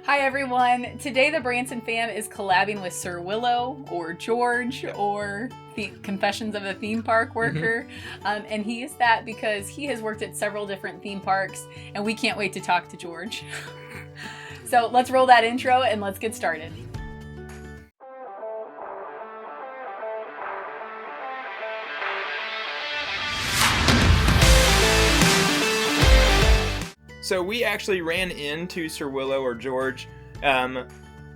Hi everyone. Today the Branson fam is collabing with Sir Willow or George or the Confessions of a Theme Park Worker. And he is that because he has worked at several different theme parks and we can't wait to talk to George. So let's roll that intro and let's get started. So we actually ran into Sir Willow or George whenever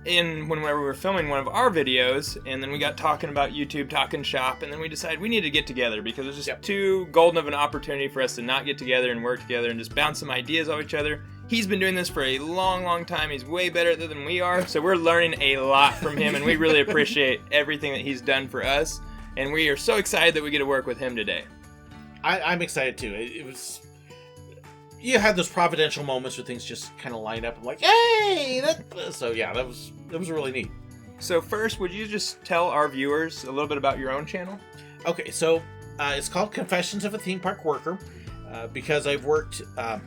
we were filming one of our videos, and then we got talking about YouTube, talking shop, and then we decided we needed to get together because it was just too golden of an opportunity for us to not get together and work together and just bounce some ideas off each other. He's been doing this for a long, long time. He's way better at it than we are, so we're learning a lot from him, and we really appreciate everything that he's done for us, and we are so excited that we get to work with him today. I'm excited too. You had those providential moments where things just kind of line up. I'm like, hey! That was really neat. So first, would you just tell our viewers a little bit about your own channel? Okay, so it's called Confessions of a Theme Park Worker because I've worked at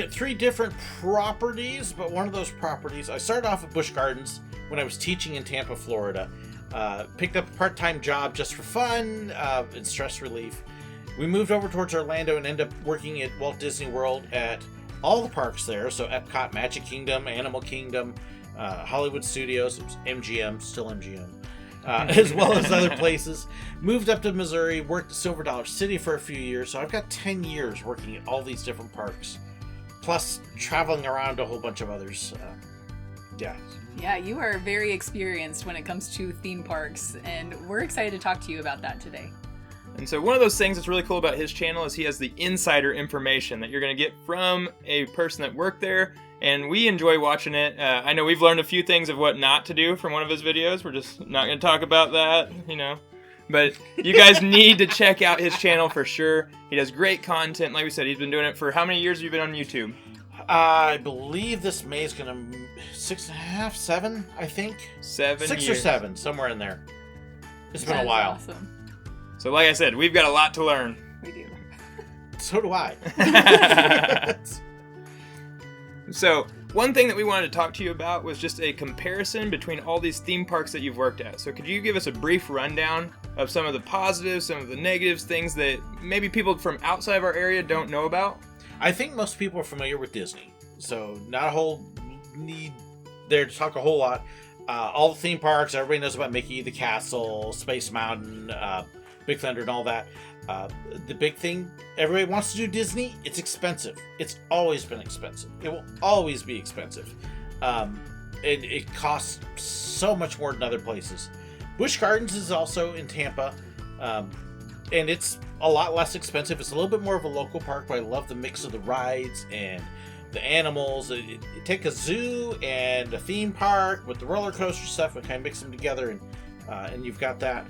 3 different properties, but one of those properties, I started off at Busch Gardens when I was teaching in Tampa, Florida. Picked up a part-time job just for fun and stress relief. We moved over towards Orlando and ended up working at Walt Disney World at all the parks there. So Epcot, Magic Kingdom, Animal Kingdom, Hollywood Studios, it was MGM, still MGM, as well as other places. Moved up to Missouri, worked at Silver Dollar City for a few years. So I've got 10 years working at all these different parks, plus traveling around a whole bunch of others. Yeah, you are very experienced when it comes to theme parks, and we're excited to talk to you about that today. And so one of those things that's really cool about his channel is he has the insider information that you're going to get from a person that worked there, and we enjoy watching it. I know we've learned a few things of what not to do from one of his videos. We're just not going to talk about that, But you guys need to check out his channel for sure. He does great content. Like we said, he's been doing it for how many years have you been on YouTube? I believe this May is going to 6.5, 7, I think. 7 6 years. or 7, somewhere in there. It's been a while. Awesome. So like I said, we've got a lot to learn. We do. So do I. So one thing that we wanted to talk to you about was just a comparison between all these theme parks that you've worked at. So could you give us a brief rundown of some of the positives, some of the negatives, things that maybe people from outside of our area don't know about? I think most people are familiar with Disney, so not a whole need there to talk a whole lot. All the theme parks, everybody knows about Mickey, the Castle, Space Mountain, Big Thunder, and all that. The big thing, everybody wants to do Disney. It's expensive. It's always been expensive. It will always be expensive. It costs so much more than other places. Busch Gardens is also in Tampa, and it's a lot less expensive. It's a little bit more of a local park, but I love the mix of the rides and the animals. You take a zoo and a theme park with the roller coaster stuff and kind of mix them together, and you've got that.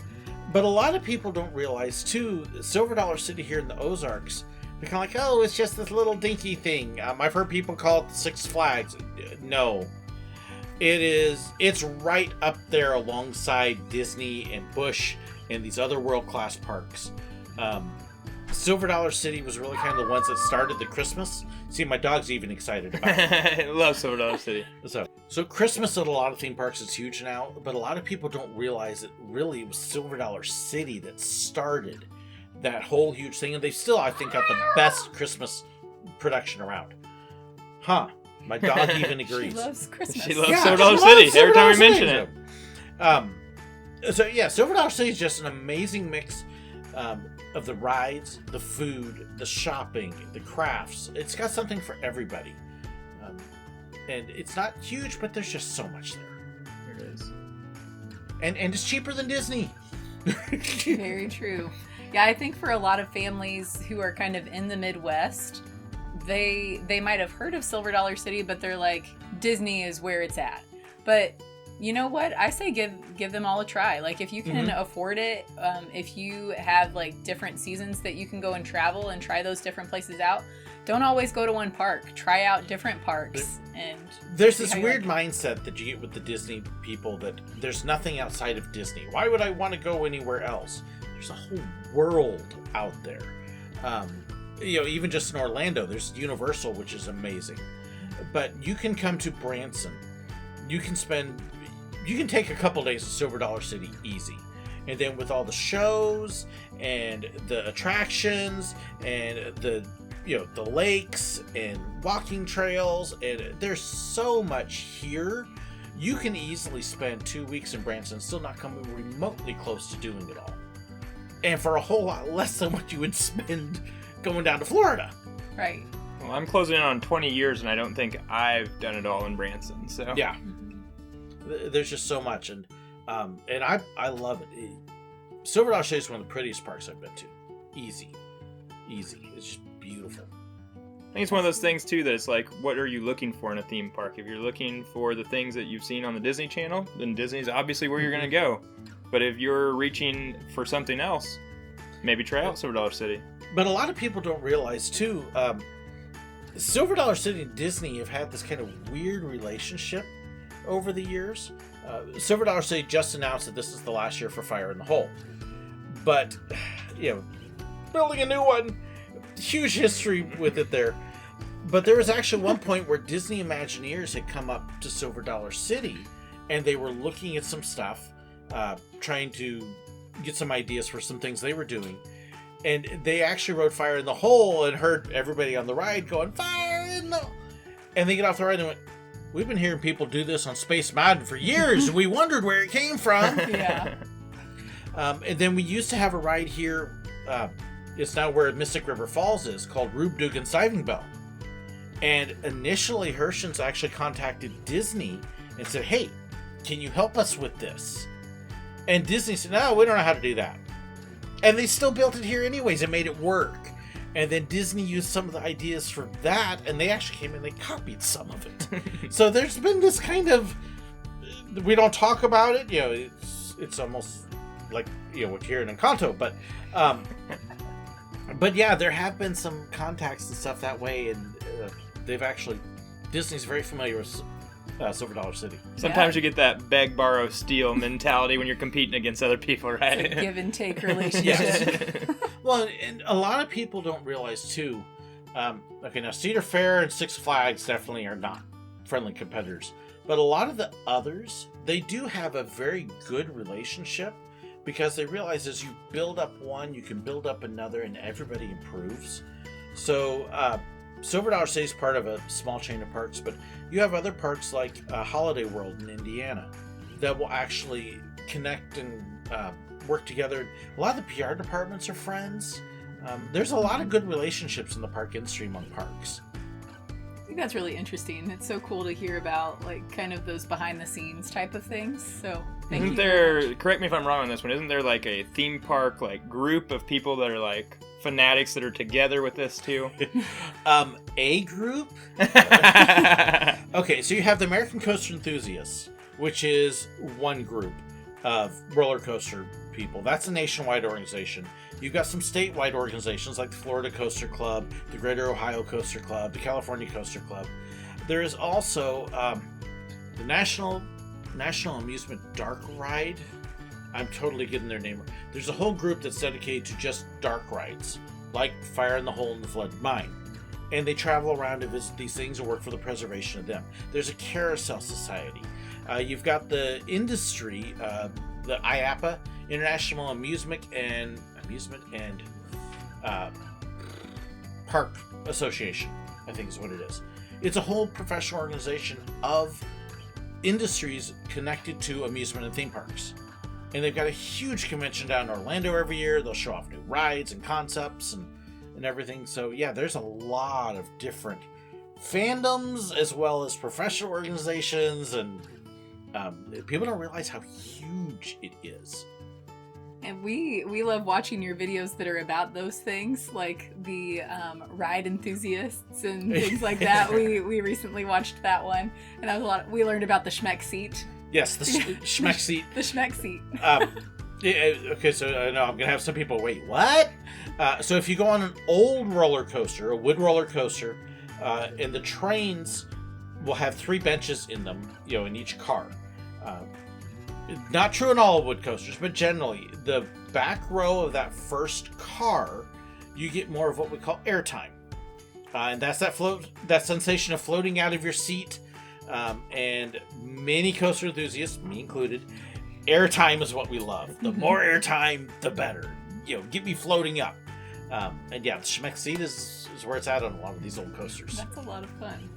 But a lot of people don't realize, too, Silver Dollar City here in the Ozarks, they're kind of like, oh, it's just this little dinky thing. I've heard people call it Six Flags. No. It's right up there alongside Disney and Busch and these other world-class parks. Silver Dollar City was really kind of the ones that started the Christmas. See, my dog's even excited about it. I love Silver Dollar City. So Christmas at a lot of theme parks is huge now, but a lot of people don't realize it really was Silver Dollar City that started that whole huge thing, and they've still, I think, got the best Christmas production around. My dog even agrees. She loves Christmas. She loves Silver Dollar City every time we mention it. Silver Dollar City is just an amazing mix of the rides, the food, the shopping, the crafts. It's got something for everybody. And it's not huge, but there's just so much there. It is. And it's cheaper than Disney. Very true. Yeah, I think for a lot of families who are kind of in the Midwest, they might have heard of Silver Dollar City, but they're like, Disney is where it's at. But you know what? I say give them all a try. Like, if you can afford it, if you have like different seasons that you can go and travel and try those different places out, don't always go to one park. Try out different parks. There's this weird mindset that you get with the Disney people that there's nothing outside of Disney. Why would I want to go anywhere else? There's a whole world out there. Even just in Orlando, there's Universal, which is amazing. But you can come to Branson. You can take a couple days at Silver Dollar City easy. And then with all the shows and the attractions and the lakes and walking trails, and there's so much here, you can easily spend 2 weeks in Branson and still not come remotely close to doing it all. And for a whole lot less than what you would spend going down to Florida. Right. Well, I'm closing in on 20 years, and I don't think I've done it all in Branson. So yeah, there's just so much, and I love it. Silver Dollar City is one of the prettiest parks I've been to. Easy. It's just beautiful. I think it's one of those things too that it's like, what are you looking for in a theme park? If you're looking for the things that you've seen on the Disney Channel, then Disney's obviously where you're going to go. But if you're reaching for something else, maybe try out Silver Dollar City. But a lot of people don't realize too, Silver Dollar City and Disney have had this kind of weird relationship over the years. Silver Dollar City just announced that this is the last year for Fire in the Hole. But, building a new one, huge history with it there. But there was actually one point where Disney Imagineers had come up to Silver Dollar City, and they were looking at some stuff, trying to get some ideas for some things they were doing. And they actually rode Fire in the Hole and heard everybody on the ride going, Fire in the... And they get off the ride and went, we've been hearing people do this on Space Mountain for years, and we wondered where it came from. Yeah. And then we used to have a ride here, it's now where Mystic River Falls is, called Rube Dugan's Diving Bell. And initially, Herschens actually contacted Disney and said, hey, can you help us with this? And Disney said, no, we don't know how to do that. And they still built it here anyways and made it work. And then Disney used some of the ideas for that, and they actually came and they copied some of it. So there's been this kind of, we don't talk about it, it's almost like, what you hear in Encanto, but yeah, there have been some contacts and stuff that way, and they've actually, Disney's very familiar with Silver Dollar City. Sometimes you get that beg, borrow, steal mentality when you're competing against other people, right? It's a give and take relationship. Yes. Well, and a lot of people don't realize too. Okay, now Cedar Fair and Six Flags definitely are not friendly competitors, but a lot of the others, they do have a very good relationship, because they realize as you build up one, you can build up another, and everybody improves. So Silver Dollar City is part of a small chain of parks, but you have other parks like Holiday World in Indiana that will actually connect and work together. A lot of the PR departments are friends. There's a lot of good relationships in the park industry among parks. I think that's really interesting. It's so cool to hear about, like, kind of those behind the scenes type of things. So thank you very much. Correct me if I'm wrong on this one, isn't there like a theme park like group of people that are like fanatics that are together with this too? A group? Okay, so you have the American Coaster Enthusiasts, which is one group of roller coaster people. That's a nationwide organization. You've got some statewide organizations like the Florida Coaster Club, the Greater Ohio Coaster Club, the California Coaster Club. There is also the National Amusement Dark Ride. I'm totally getting their name. There's a whole group that's dedicated to just dark rides, like Fire in the Hole and the Flooded Mine. And they travel around to visit these things and work for the preservation of them. There's a Carousel Society. You've got the industry, the IAPA, International Amusement and Park Association, I think is what it is. It's a whole professional organization of industries connected to amusement and theme parks. And they've got a huge convention down in Orlando every year. They'll show off new rides and concepts and everything. So yeah, there's a lot of different fandoms as well as professional organizations, and people don't realize how huge it is. And we love watching your videos that are about those things, like the ride enthusiasts and things like that. We recently watched that one, and that was we learned about the Schmeck seat. Yes, the Schmeck seat. The Schmeck seat. Okay, so I know I'm gonna have some people wait. What? So if you go on an old roller coaster, a wood roller coaster, and the trains will have 3 benches in them, in each car. Not true in all wood coasters, but generally, the back row of that first car, you get more of what we call airtime. And that's that sensation of floating out of your seat. And many coaster enthusiasts, me included, airtime is what we love. The more airtime, the better. Get me floating up. And yeah, the Schmeck seat is where it's at on a lot of these old coasters. That's a lot of fun.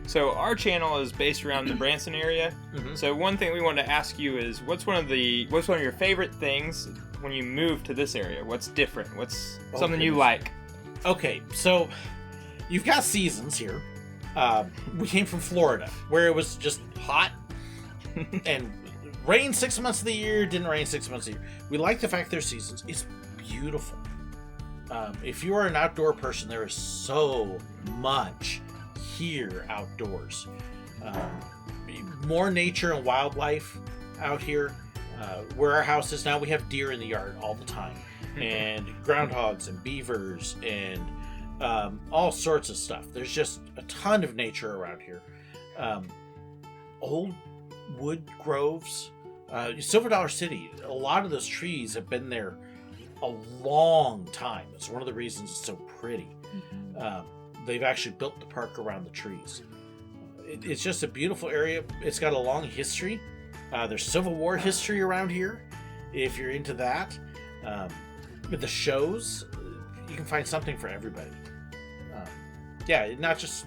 So our channel is based around the Branson area. Mhm. So one thing we wanted to ask you is, what's one of your favorite things when you move to this area? What's different? What's something you like? Okay, so you've got seasons here. We came from Florida, where it was just hot and rain 6 months of the year, didn't rain 6 months of the year. We like the fact there's seasons. It's beautiful. If you are an outdoor person, there is so much here outdoors. More nature and wildlife out here. Where our house is now, we have deer in the yard all the time, and groundhogs and beavers and all sorts of stuff. There's just a ton of nature around here. Old wood groves. Silver Dollar City, a lot of those trees have been there a long time. It's one of the reasons it's so pretty. They've actually built the park around the trees. It's just a beautiful area. It's got a long history. There's Civil War history around here, if you're into that. With the shows, you can find something for everybody. Not just...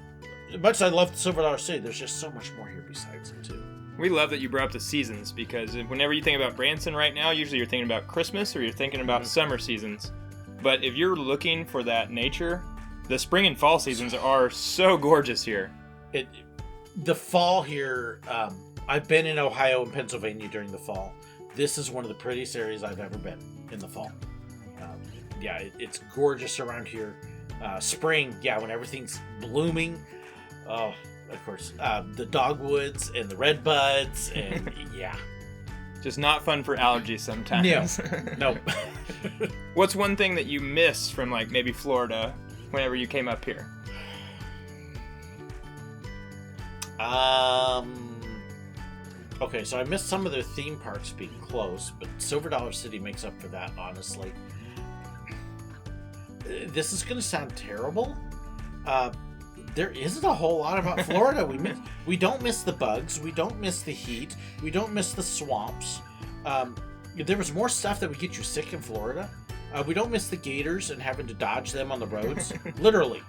As much as I love Silver Dollar City, there's just so much more here besides it, too. We love that you brought up the seasons, because whenever you think about Branson right now, usually you're thinking about Christmas or you're thinking about summer seasons. But if you're looking for that nature, the spring and fall seasons are so gorgeous here. The fall here, I've been in Ohio and Pennsylvania during the fall. This is one of the prettiest areas I've ever been in the fall. It's gorgeous around here. Spring, when everything's blooming. Oh, of course, the dogwoods and the red buds, and Just not fun for allergies sometimes. No. What's one thing that you miss from maybe Florida whenever you came up here? Okay, so I missed some of their theme parks being closed, but Silver Dollar City makes up for that, honestly. This is going to sound terrible. There isn't a whole lot about Florida. We don't miss the bugs. We don't miss the heat. We don't miss the swamps. There was more stuff that would get you sick in Florida. We don't miss the gators and having to dodge them on the roads. Literally.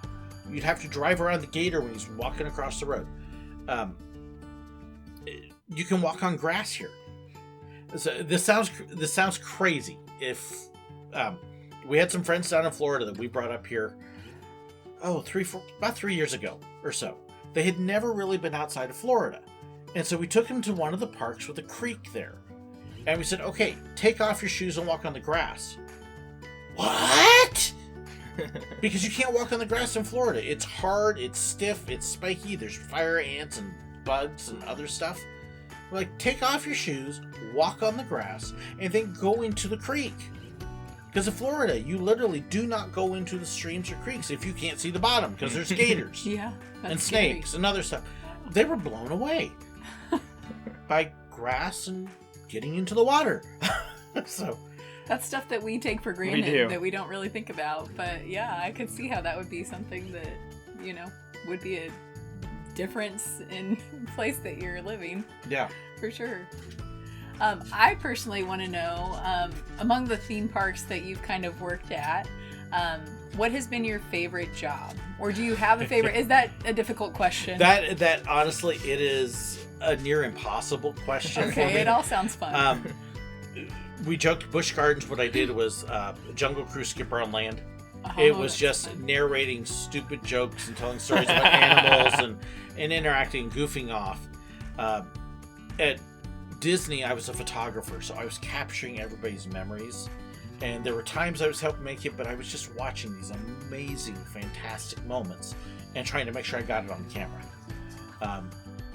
You'd have to drive around the gator when he's walking across the road. You can walk on grass here. So this sounds crazy. If we had some friends down in Florida that we brought up here, about 3 years ago or so. They had never really been outside of Florida. And so we took them to one of the parks with a creek there. And we said, okay, take off your shoes and walk on the grass. What? Because you can't walk on the grass in Florida. It's hard, it's stiff, it's spiky, there's fire ants and bugs and other stuff. We're like, take off your shoes, walk on the grass, and then go into the creek. Because in Florida, you literally do not go into the streams or creeks if you can't see the bottom, because there's gators and snakes and other stuff. They were blown away by grass and getting into the water. So that's stuff that we take for granted that we don't really think about. But yeah, I could see how that would be something that, would be a difference in place that you're living. Yeah. For sure. I personally want to know, among the theme parks that you've kind of worked at, what has been your favorite job? Or do you have a favorite? Is that a difficult question? That honestly, it is a near impossible question. Okay, it all sounds fun. We joked Busch Gardens. What I did was Jungle Cruise Skipper on Land. Oh, It was just narrating stupid jokes and telling stories about animals and interacting and goofing off. At Disney, I was a photographer, so I was capturing everybody's memories. And there were times I was helping make it, but I was just watching these amazing, fantastic moments and trying to make sure I got it on camera.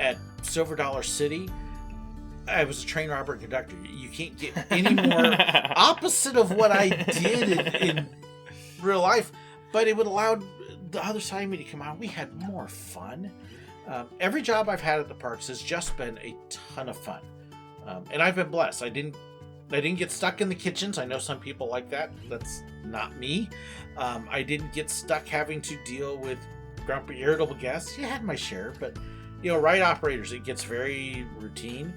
At Silver Dollar City, I was a train robber and conductor. You can't get any more opposite of what I did in real life, but it would allow the other side of me to come out. We had more fun. Every job I've had at the parks has just been a ton of fun. And I've been blessed. I didn't get stuck in the kitchens. I know some people like that. That's not me. I didn't get stuck having to deal with grumpy, irritable guests. You had my share, but ride operators, it gets very routine.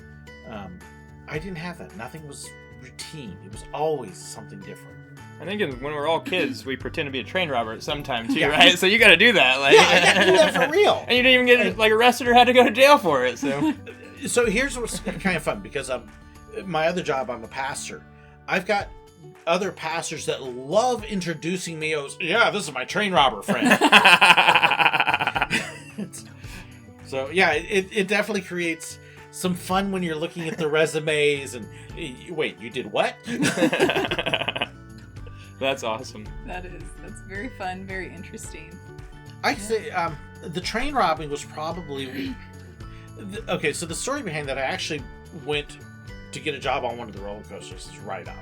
I didn't have that. Nothing was routine. It was always something different. I think when we're all kids, we pretend to be a train robber at some time too, Yeah. right? So you got to do that. Like, Yeah, I got to do that for real. And you didn't even get arrested or had to go to jail for it. So here's what's kind of fun, because my other job, I'm a pastor. I've got other pastors that love introducing me as, yeah, this is my train robber friend. So yeah, it definitely creates some fun when you're looking at the resumes and, wait, you did what? That's awesome. That's very fun, very interesting. I'd say the train robbing was probably... Okay, so the story behind that, I actually went to get a job on one of the roller coasters, is Ride Up.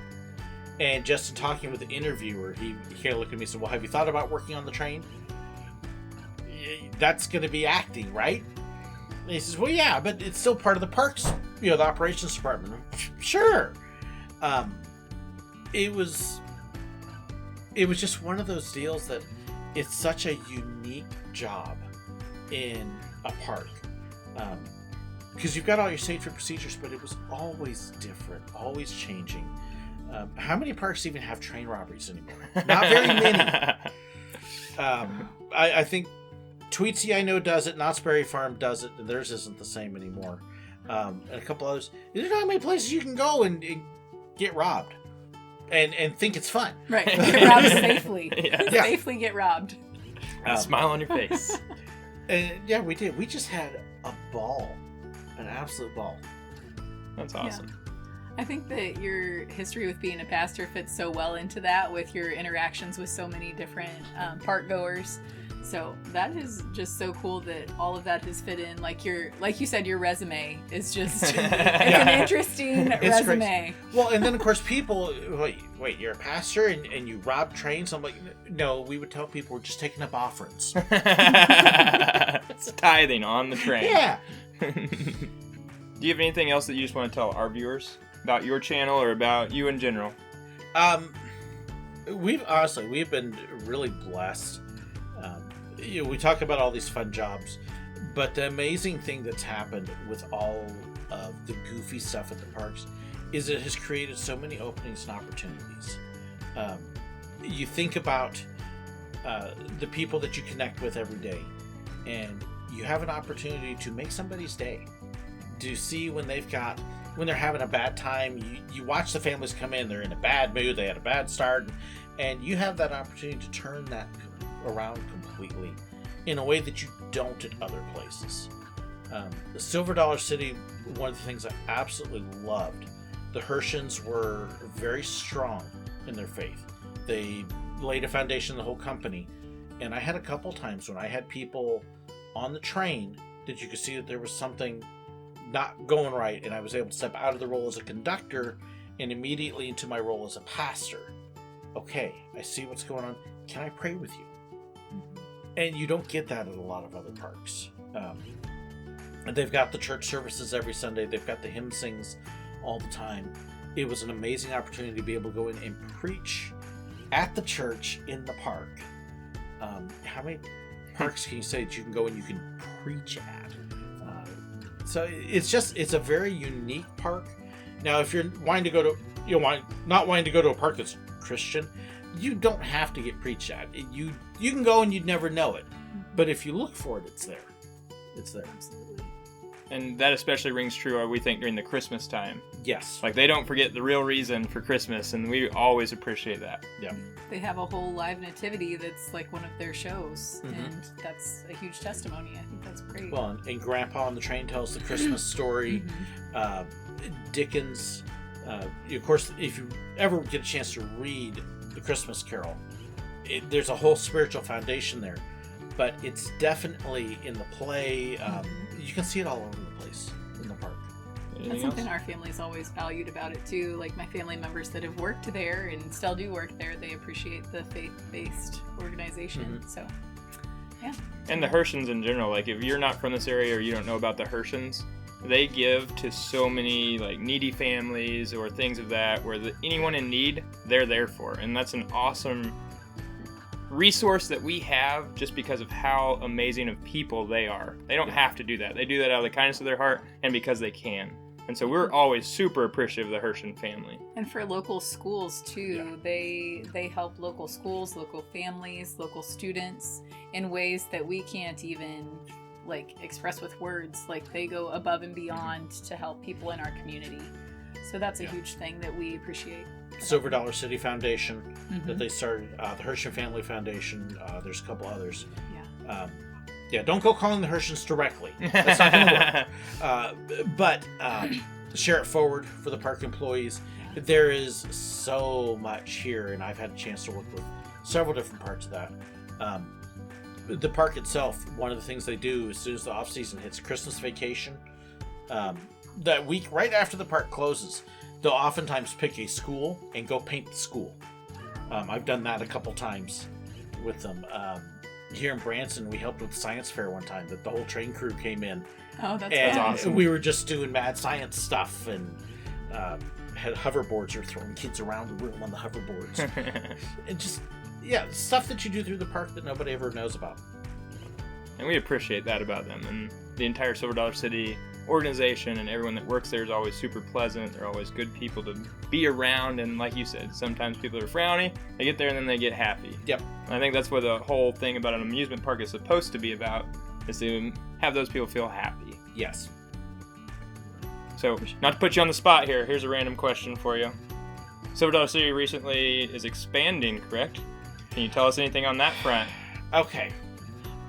And just in talking with the interviewer, he kind of looked at me and said, well, have you thought about working on the train? That's going to be acting, right? And he says, well, yeah, but it's still part of the parks, the operations department. Sure. It was just one of those deals that it's such a unique job in a park. Because you've got all your safety procedures, but it was always different, always changing. How many parks even have train robberies anymore? Not very many. I think Tweetsie, I know, does it. Knott's Berry Farm does it. And theirs isn't the same anymore. And a couple others. There's not many places you can go and get robbed. And think it's fun. Right. Get robbed safely. Yeah. Safely get robbed. Smile on your face. And yeah, we did. We just had a ball. An absolute ball. That's awesome. Yeah. I think that your history with being a pastor fits so well into that, with your interactions with so many different park goers. So that is just so cool that all of that has fit in. Like you said, your resume is just it's an interesting resume. Crazy. Well, and then of course people wait, you're a pastor and you rob trains? I'm like, no, we would tell people we're just taking up offerings. It's tithing on the train. Yeah. Do you have anything else that you just want to tell our viewers about your channel or about you in general? We've been really blessed. We talk about all these fun jobs, but the amazing thing that's happened with all of the goofy stuff at the parks is it has created so many openings and opportunities. You think about the people that you connect with every day, and you have an opportunity to make somebody's day. To see when they're having a bad time, you watch the families come in, they're in a bad mood, they had a bad start, and you have that opportunity to turn that around completely in a way that you don't at other places. The Silver Dollar City, one of the things I absolutely loved, the Hershens were very strong in their faith. They laid a foundation in the whole company, and I had a couple times when I had people on the train that you could see that there was something not going right, and I was able to step out of the role as a conductor and immediately into my role as a pastor. Okay, I see what's going on. Can I pray with you? And you don't get that at a lot of other parks. They've got the church services every Sunday. They've got the hymn sings all the time. It was an amazing opportunity to be able to go in and preach at the church in the park. How many parks can you say that you can go and you can preach at? So it's a very unique park. Now, if you're wanting to go to, not wanting to go to a park that's Christian, you don't have to get preached at. You can go and you'd never know it. But if you look for it, it's there. It's there. Absolutely. And that especially rings true, we think, during the Christmas time. Yes. Like, they don't forget the real reason for Christmas, and we always appreciate that. Yeah. They have a whole live nativity that's like one of their shows, Mhm. and that's a huge testimony. I think that's great. Well, and Grandpa on the Train tells the Christmas story. Dickens, of course, if you ever get a chance to read The Christmas Carol, there's a whole spiritual foundation there. But it's definitely in the play. You can see it all over the place in the park. That's something our family's always valued about it too. Like my family members that have worked there and still do work there, they appreciate the faith-based organization. Mhm. So, yeah. And the Hershens in general, like, if you're not from this area or you don't know about the Hershens, they give to so many, like, needy families or things of that, where anyone in need, they're there for. And that's an awesome resource that we have just because of how amazing of people they are. They don't have to do that. They do that out of the kindness of their heart and because they can. And so we're always super appreciative of the Hershen family. And for local schools too, they help local schools, local families, local students in ways that we can't even like express with words. Like they go above and beyond to help people in our community. So that's a huge thing that we appreciate. Silver Dollar City Foundation that they started, the Hershen Family Foundation. There's a couple others. Don't go calling the Hershens directly. That's not going to work. But share it forward for the park employees. There is so much here, and I've had a chance to work with several different parts of that. The park itself, one of the things they do as soon as the off season hits Christmas vacation, that week right after the park closes, they'll oftentimes pick a school and go paint the school. I've done that a couple times with them. Here in Branson, we helped with the science fair one time that the whole train crew came in. Oh, that's and awesome. We were just doing mad science stuff and had hoverboards or throwing kids around the room on the hoverboards. And just, stuff that you do through the park that nobody ever knows about. And we appreciate that about them. And the entire Silver Dollar City organization and everyone that works there is always super pleasant. They're always good people to be around. And like you said, sometimes people are frowny. They get there and then they get happy. Yep. And I think that's what the whole thing about an amusement park is supposed to be about, is to have those people feel happy. Yes. So, not to put you on the spot here, here's a random question for you. Silver Dollar City recently is expanding, correct? Can you tell us anything on that front? Okay.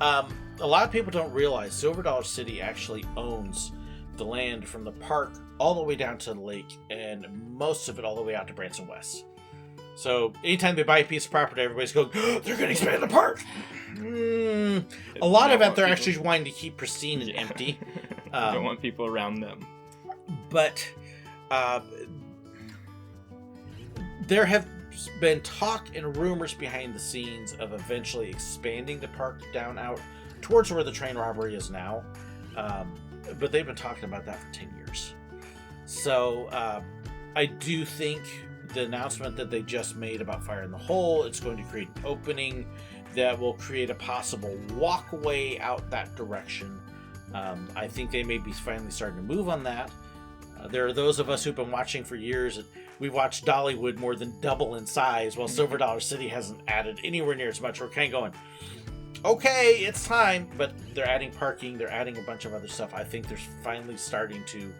A lot of people don't realize Silver Dollar City actually owns the land from the park all the way down to the lake, and most of it all the way out to Branson West. So anytime they buy a piece of property, everybody's going, "Oh, they're going to expand the park." A lot of it they're actually wanting to keep pristine and empty. Don't want people around them. But there have been talk and rumors behind the scenes of eventually expanding the park down out towards where the train robbery is now. But they've been talking about that for 10 years. So I do think the announcement that they just made about Fire in the Hole, it's going to create an opening that will create a possible walkway out that direction. I think they may be finally starting to move on that. There are those of us who've been watching for years. We've watched Dollywood more than double in size, while Silver Dollar City hasn't added anywhere near as much. We're kind of going, okay, it's time. But they're adding parking. They're adding a bunch of other stuff. I think they're finally starting to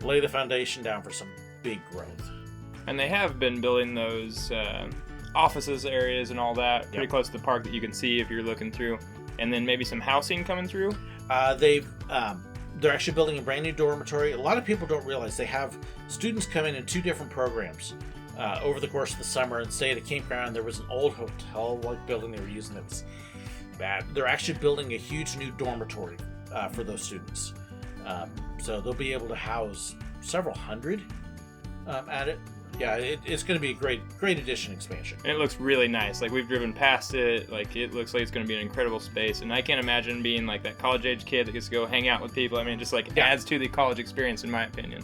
lay the foundation down for some big growth. And they have been building those offices areas and all that pretty close to the park that you can see if you're looking through. And then maybe some housing coming through. They're actually building a brand new dormitory. A lot of people don't realize they have students come in 2 different programs over the course of the summer and stay at a campground. There was an old hotel-like building they were using that was bad. They're actually building a huge new dormitory for those students. So they'll be able to house several hundred at it. Yeah, it's going to be a great addition expansion. And it looks really nice. Like, we've driven past it. Like, it looks like it's going to be an incredible space. And I can't imagine being like that college-age kid that gets to go hang out with people. I mean, it just adds to the college experience, in my opinion.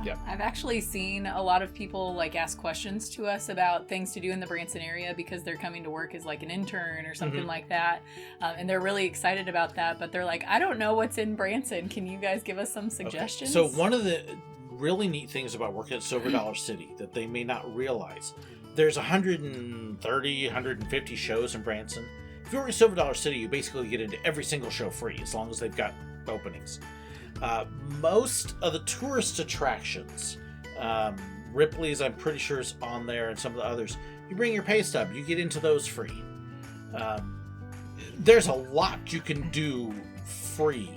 Yeah. I've actually seen a lot of people ask questions to us about things to do in the Branson area because they're coming to work as an intern or something like that. And they're really excited about that. But they're like, I don't know what's in Branson. Can you guys give us some suggestions? Okay. So one of the really neat things about working at Silver Dollar City that they may not realize, there's 130, 150 shows in Branson. If you work at Silver Dollar City, you basically get into every single show free as long as they've got openings. Most of the tourist attractions, Ripley's I'm pretty sure is on there, and some of the others, you bring your pay stub, you get into those free. There's a lot you can do free.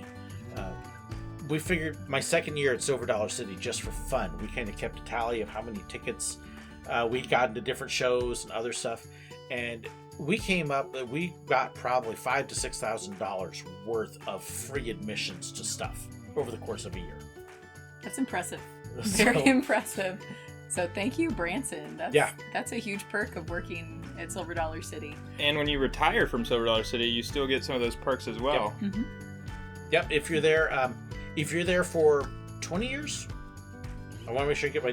We figured my second year at Silver Dollar City, just for fun, we kind of kept a tally of how many tickets we got into different shows and other stuff, and we came up that we got probably $5,000 to $6,000 worth of free admissions to stuff over the course of a year. That's impressive. Very impressive. So thank you, Branson. That's a huge perk of working at Silver Dollar City. And when you retire from Silver Dollar City, you still get some of those perks as well. Yep. If you're there for 20 years, I want to make sure I get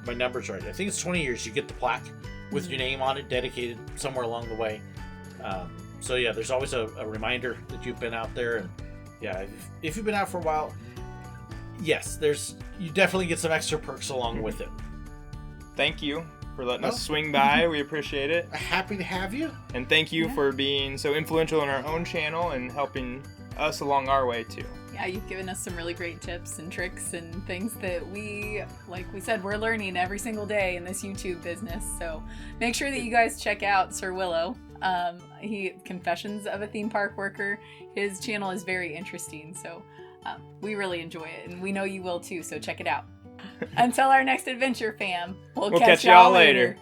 my numbers right. I think it's 20 years. You get the plaque with your name on it, dedicated somewhere along the way. So yeah, there's always a reminder that you've been out there, and yeah, if you've been out for a while, yes, you definitely get some extra perks along with it. Thank you for letting us swing by. We appreciate it. Happy to have you. And thank you for being so influential in our own channel and helping us along our way too. Yeah, you've given us some really great tips and tricks and things that like we said, we're learning every single day in this YouTube business. So make sure that you guys check out Sir Willow. Confessions of a Theme Park Worker. His channel is very interesting. So we really enjoy it, and we know you will too. So check it out. Until our next adventure, fam. We'll catch y'all later.